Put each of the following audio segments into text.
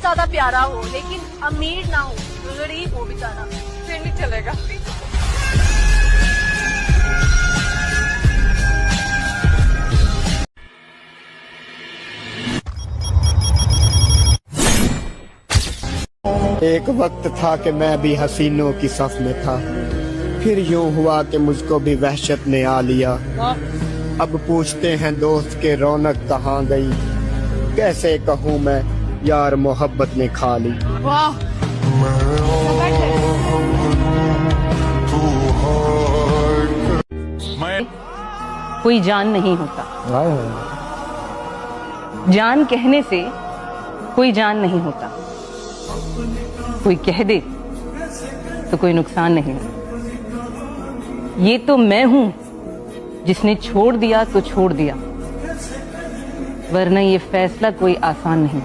ज्यादा प्यारा हो लेकिन अमीर ना हो, गरीब हो बेचारा, फिर नहीं चलेगा। एक वक्त था कि मैं भी हसीनों की सफ में था, फिर यूं हुआ कि मुझको भी वहशत ने आ लिया। अब पूछते हैं दोस्त के रौनक कहाँ गई, कैसे कहूँ मैं यार मोहब्बत ने खा ली। वाह, कोई जान नहीं होता, जान कहने से कोई जान नहीं होता, कोई कह दे तो कोई नुकसान नहीं होता। ये तो मैं हूं जिसने छोड़ दिया तो छोड़ दिया, वरना ये फैसला कोई आसान नहीं।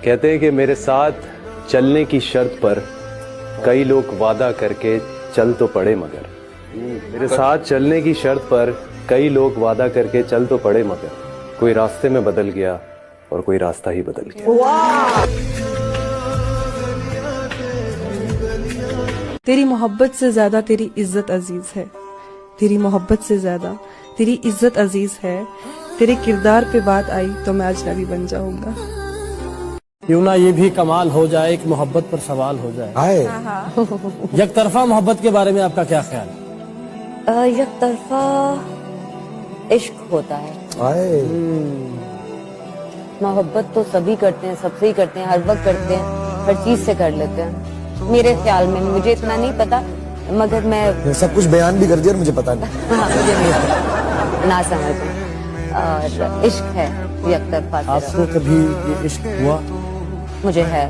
कहते हैं कि मेरे साथ चलने की शर्त पर कई लोग वादा करके चल तो पड़े, मगर मेरे साथ चलने की शर्त पर कई लोग वादा करके चल तो पड़े, मगर कोई रास्ते में बदल गया और कोई रास्ता ही बदल गया। तेरी मोहब्बत से ज्यादा तेरी इज्जत अजीज है, तेरी मोहब्बत से ज्यादा तेरी इज्जत अजीज है। तेरे किरदार पे बात आई तो मैं अजनबी बन जाऊंगा। क्यों ना ये भी कमाल हो जाए कि मोहब्बत पर सवाल हो जाए। एक तरफा मोहब्बत के बारे में आपका क्या ख्याल है? एक तरफा इश्क होता है। मोहब्बत तो सभी करते हैं, सबसे ही करते हैं, हर वक्त करते हैं, हर चीज से कर लेते हैं मेरे ख्याल में। मुझे इतना नहीं पता, मगर मैं सब कुछ बयान भी कर दिया और मुझे पता नहीं। हाँ, मुझे नहीं पता, ना समझ। और इश्क है एक तरफा। आपको कभी ये इश्क हुआ? मुझे है।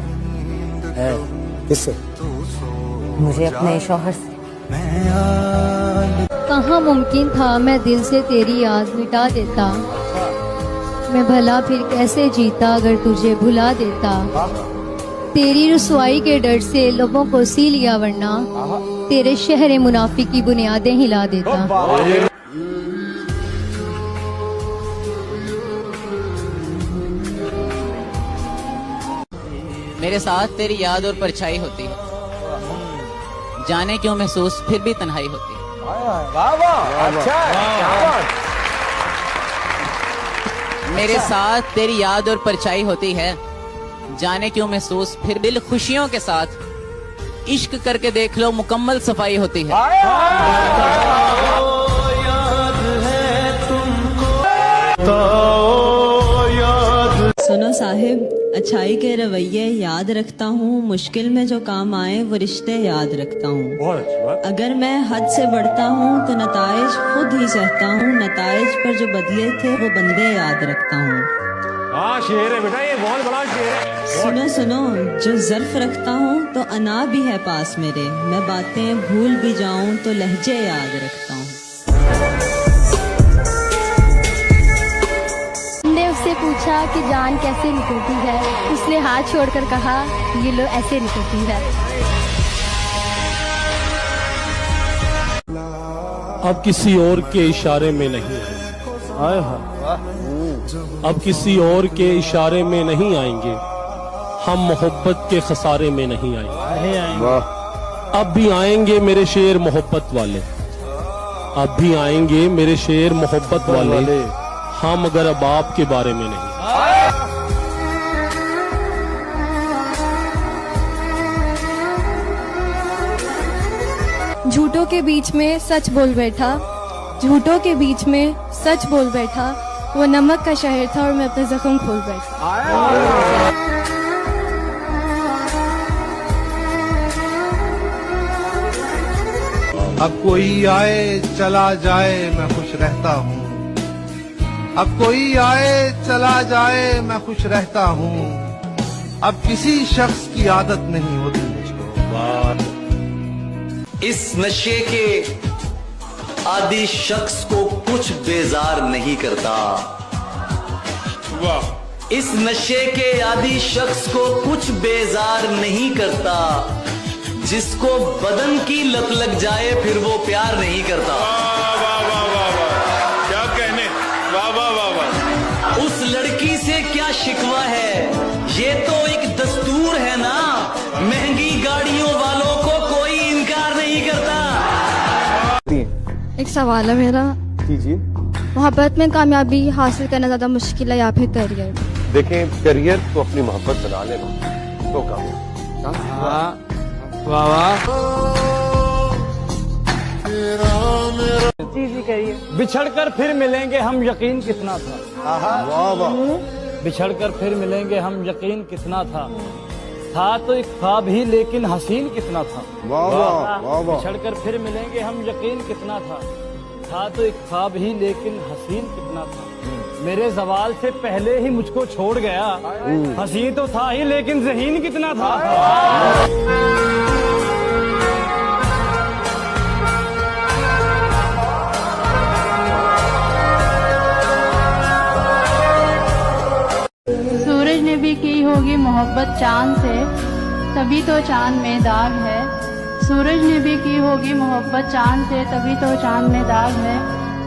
किससे? मुझे अपने शौहर से। कहाँ मुमकिन था मैं दिल से तेरी याद मिटा देता, मैं भला फिर कैसे जीता अगर तुझे भुला देता। तेरी रुसवाई के डर से लोगों को सी लिया, वरना तेरे शहर मुनाफी की बुनियादें हिला देता। मेरे साथ तेरी याद और परछाई होती है, जाने क्यों महसूस फिर भी तन्हाई होती है। मेरे साथ तेरी याद और परछाई होती है, जाने क्यों महसूस फिर दिल खुशियों के साथ इश्क करके देख लो मुकम्मल सफाई होती है। सुनो साहिब, अच्छाई के रवैये याद रखता हूँ, मुश्किल में जो काम आए वो रिश्ते याद रखता हूँ। अगर मैं हद से बढ़ता हूँ तो नताइज खुद ही सहता हूँ, नताइज पर जो बदले थे वो बंदे याद रखता हूँ। शेर है बेटा, ये बहुत बड़ा शेर है। सुनो सुनो, जो ज़र्फ रखता हूँ तो अना भी है पास मेरे, मैं बातें भूल भी जाऊँ तो लहजे याद रखता हूँ। हमने उससे पूछा कि जान कैसे निकलती है, उसने हाथ छोड़कर कहा ये लो ऐसे निकलती है। अब किसी और के इशारे में नहीं आए, अब किसी और के इशारे में नहीं आएंगे, हम मोहब्बत के खसारे में नहीं आएंगे। अब भी आएंगे मेरे शेर मोहब्बत वाले, अब भी आएंगे मेरे शेर मोहब्बत वाले, हम मगर अब आपके बारे में नहीं। झूठों के बीच में सच बोल बैठा, झूठों के बीच में सच बोल बैठा, वो नमक का शहर था और मैं अपने जख्म खोल बैठा। अब कोई आए चला जाए मैं खुश रहता हूँ, अब कोई आए चला जाए मैं खुश रहता हूँ, अब किसी शख्स की आदत नहीं होती मुझको। इस नशे के आदि शख्स को कुछ बेजार नहीं करता, वाह। इस नशे के आदि शख्स को कुछ बेजार नहीं करता, जिसको बदन की लत लग जाए फिर वो प्यार नहीं करता। वाह वाह वाह वाह, क्या कहने, वाह वाह वाह वाह। उस सवाल है मेरा। कीजिए। मोहब्बत में कामयाबी हासिल करना ज्यादा मुश्किल है या फिर करियर? देखें, करियर को अपनी मोहब्बत बना लेना तो काम। वाह वाह। जी करिए। बिछड़कर फिर मिलेंगे हम यकीन कितना था। वाह वाह। बिछड़कर फिर मिलेंगे हम यकीन कितना था तो एक ख्वाब ही लेकिन हसीन कितना था। वाह वाह वाह वाह। बिछड़कर फिर मिलेंगे हम यकीन कितना था तो एक ख्वाब ही लेकिन हसीन कितना था। मेरे जवाल से पहले ही मुझको छोड़ गया, हसीन तो था ही लेकिन ज़हीन कितना था। सूरज ने भी की होगी मोहब्बत चांद से, तभी तो चांद में दाग है। सूरज ने भी की होगी मोहब्बत चांद से, तभी तो चांद में दाग है।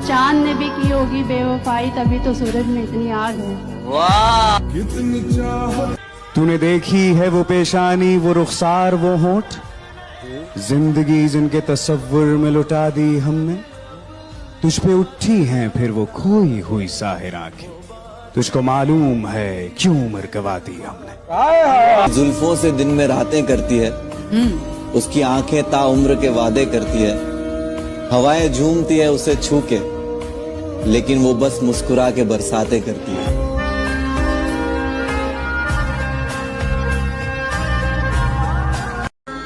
चांद ने भी की होगी बेवफाई, तभी तो सूरज में इतनी आग है। वाह। तूने देखी है वो पेशानी, वो रुखसार, वो होंठ, जिंदगी जिनके तस्वुर में लुटा दी हमने। तुझ पे उठी हैं फिर वो खोई हुई साहिर आंखें, तुझको मालूम है क्यों उम्र गवा दी हमने। जुल्फों से दिन में रातें करती है, उसकी आंखें ताउम्र के वादे करती है। हवाएं झूमती है उसे छू के, लेकिन वो बस मुस्कुरा के बरसातें करती है।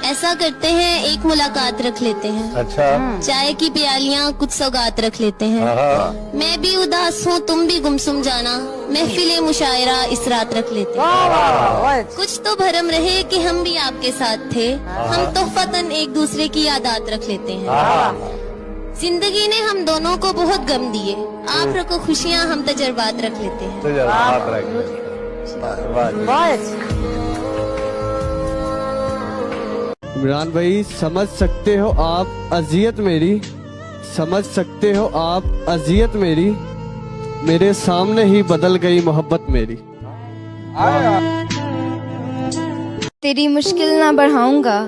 ऐसा करते हैं, एक मुलाकात रख लेते हैं। अच्छा। चाय की प्यालियाँ कुछ सौगात रख लेते हैं। मैं भी उदास हूँ तुम भी गुमसुम जाना, महफिले मुशायरा इस रात रख लेते हैं। कुछ तो भरम रहे कि हम भी आपके साथ थे, हम तोहफतन एक दूसरे की यादात रख लेते हैं। जिंदगी ने हम दोनों को बहुत गम दिए, आप रखो खुशियाँ हम तजर्बात रख लेते हैं। इमरान भाई, समझ सकते हो आप अजियत मेरी, समझ सकते हो आप अजियत मेरी, मेरे सामने ही बदल गई मोहब्बत मेरी। तेरी मुश्किल ना बढ़ाऊंगा,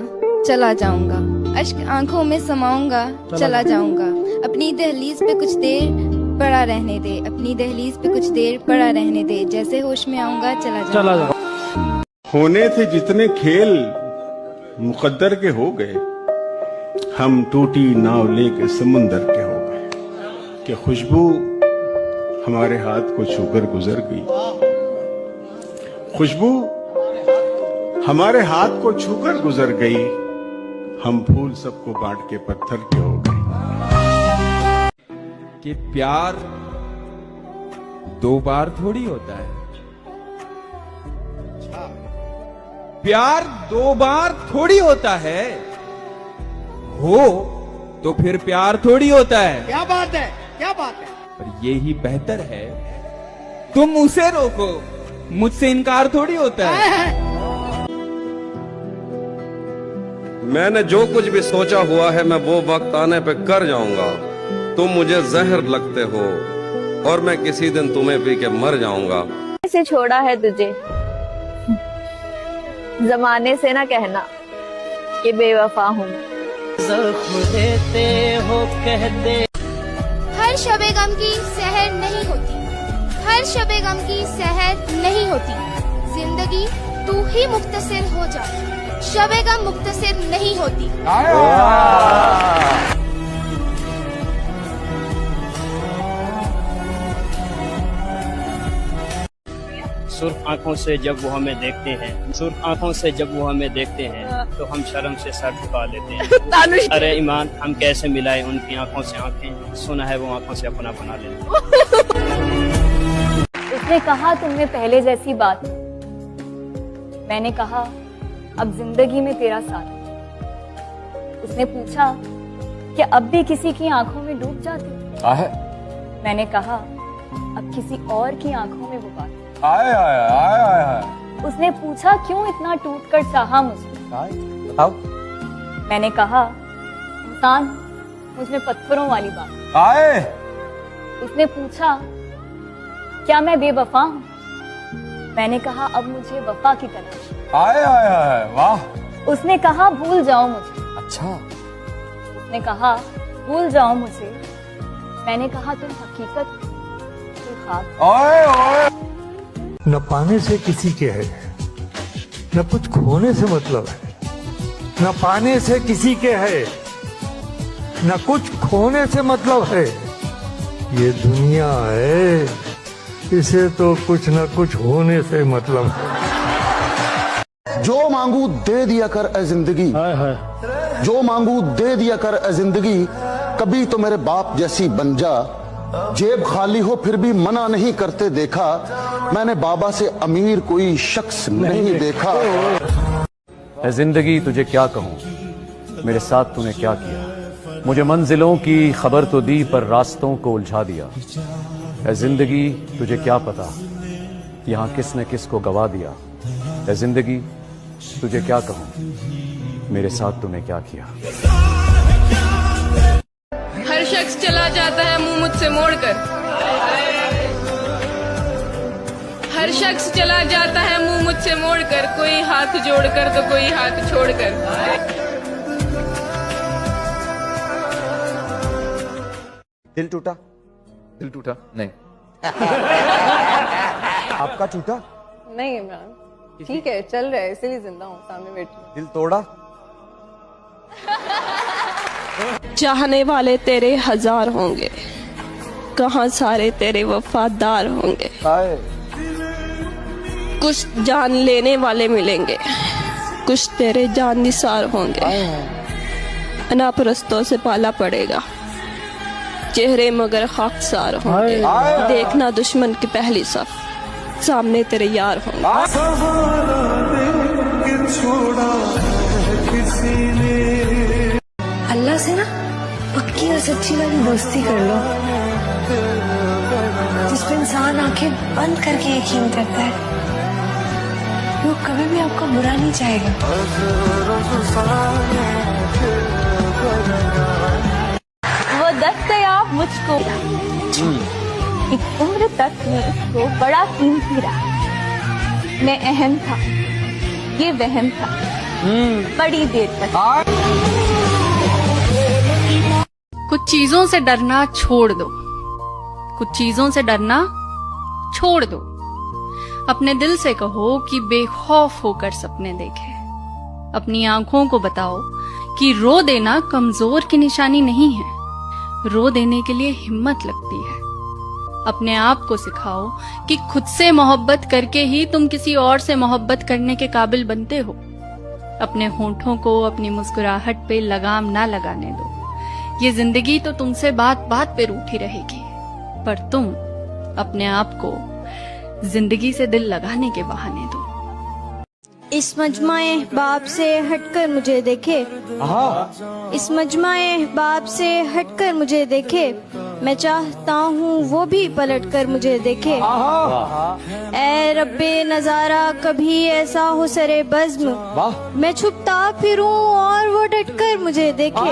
चला जाऊंगा, अश्क आंखों में समाऊंगा, चला जाऊंगा। अपनी दहलीज पे कुछ देर पड़ा रहने दे, अपनी दहलीज पे कुछ देर पड़ा रहने दे, जैसे होश में आऊंगा चला जाऊंगा। होने थे जितने खेल मुकद्दर के हो गए, हम टूटी नाव लेके समुंदर के हो गए। कि खुशबू हमारे हाथ को छूकर गुजर गई, खुशबू हमारे हाथ को छूकर गुजर गई, हम फूल सबको बांट के पत्थर के हो गए। कि प्यार दो बार थोड़ी होता है, प्यार दो बार थोड़ी होता है, हो तो फिर प्यार थोड़ी होता है। क्या बात है, क्या बात है। पर ये ही बेहतर है तुम उसे रोको, मुझसे इनकार थोड़ी होता है। मैंने जो कुछ भी सोचा हुआ है मैं वो वक्त आने पे कर जाऊंगा। तुम मुझे जहर लगते हो और मैं किसी दिन तुम्हें पी के मर जाऊंगा। से छोड़ा है तुझे, जमाने से ना कहना कि बेवफा हूँ। जख्म देते हो कहते। हर शबे गम की सहर नहीं होती, हर शबे गम की सहर नहीं होती। जिंदगी तू ही मुख्तसिर हो जा, शबे गम मुख्तसिर नहीं होती। सुर्ख आंखों से जब वो हमें देखते हैं, सुर्ख आंखों से जब वो हमें देखते हैं तो हम शर्म से सर झुका लेते हैं। अरे ईमान, हम कैसे मिलाएं उनकी आंखों से आंखें, सुना है वो आंखों से अपना बना लेते। उसने कहा तुमने पहले जैसी बात, मैंने कहा अब जिंदगी में तेरा साथ। उसने पूछा कि अब भी किसी की आंखों में डूब जाते, मैंने कहा अब किसी और की आंखों में वो बात। आए आए आए आए। उसने पूछा क्यों इतना टूटकर चाहा मुझे, बताओ। मैंने कहा इंसान मुझमें पत्थरों वाली बात। आए। उसने पूछा क्या मैं बेवफा हूँ, मैंने कहा अब मुझे वफा की तलाश। आए आए आए, वाह। उसने कहा भूल जाओ मुझे। अच्छा। उसने कहा भूल जाओ मुझे, मैंने कहा तुम हकीकत कोई ख्वाब। न पाने से किसी के है, न कुछ खोने से मतलब है, न पाने से किसी के है, न कुछ खोने से मतलब है। ये दुनिया है, इसे तो कुछ न कुछ होने से मतलब है। जो मांगू दे दिया कर ए जिंदगी, जो मांगू दे दिया कर ए जिंदगी, कभी तो मेरे बाप जैसी बन जा। जेब खाली हो फिर भी मना नहीं करते देखा, मैंने बाबा से अमीर कोई शख्स नहीं देखा। ऐ जिंदगी तुझे क्या कहूँ, मेरे साथ तूने क्या किया। मुझे मंजिलों की खबर तो दी पर रास्तों को उलझा दिया। ऐ जिंदगी तुझे क्या पता, यहाँ किसने किसको गवा दिया। ऐ जिंदगी तुझे क्या कहूँ, मेरे साथ तूने क्या किया। हर शख्स चला जाता है मुंह मुझसे मोड़कर, हर शख्स चला जाता है मुंह मुझसे मोड़कर, कोई हाथ जोड़कर तो कोई हाथ छोड़कर। दिल टूटा? दिल टूटा नहीं। आपका टूटा? नहीं इमरान, ठीक है, चल रहा है, इसलिए जिंदा हूँ, सामने बैठी। दिल तोड़ा? चाहने वाले तेरे हजार होंगे, कहाँ सारे तेरे वफादार होंगे। कुछ जान लेने वाले मिलेंगे, कुछ तेरे जान निसार होंगे। अनापरस्तों से पाला पड़ेगा, चेहरे मगर खाकसार होंगे। देखना दुश्मन की पहली सफ, सामने तेरे यार होंगे। अल्लाह से ना पक्की और सच्ची वाली दोस्ती कर लो, जिसमें इंसान आंखें बंद करके यकीन करता है वो कभी भी आपका बुरा नहीं चाहेगा। वो दस्तयाब मुझको एक उम्र तक मैं उसको बड़ा कीमती रहा। मैं अहम था, ये वहम था, बड़ी देर तक। कुछ चीजों से डरना छोड़ दो, कुछ चीजों से डरना छोड़ दो। अपने दिल से कहो कि बेखौफ होकर सपने देखे। अपनी आंखों को बताओ कि रो देना कमजोर की निशानी नहीं है, रो देने के लिए हिम्मत लगती है। अपने आप को सिखाओ कि खुद से मोहब्बत करके ही तुम किसी और से मोहब्बत करने के काबिल बनते हो। अपने होंठों को अपनी मुस्कुराहट पे लगाम ना लगाने दो। ये जिंदगी तो तुमसे बात बात पे रूठी रहेगी, पर तुम अपने आप को जिंदगी से दिल लगाने के बहाने दो। इस मजमाए बाप से हटकर मुझे देखे, इस मजमाए बाप से हटकर मुझे देखे। मैं चाहता हूँ वो भी पलटकर मुझे देखे। ऐ रब्बे नजारा कभी ऐसा हो सरे बज़्म, मैं छुपता फिरूं और वो डटकर मुझे देखे।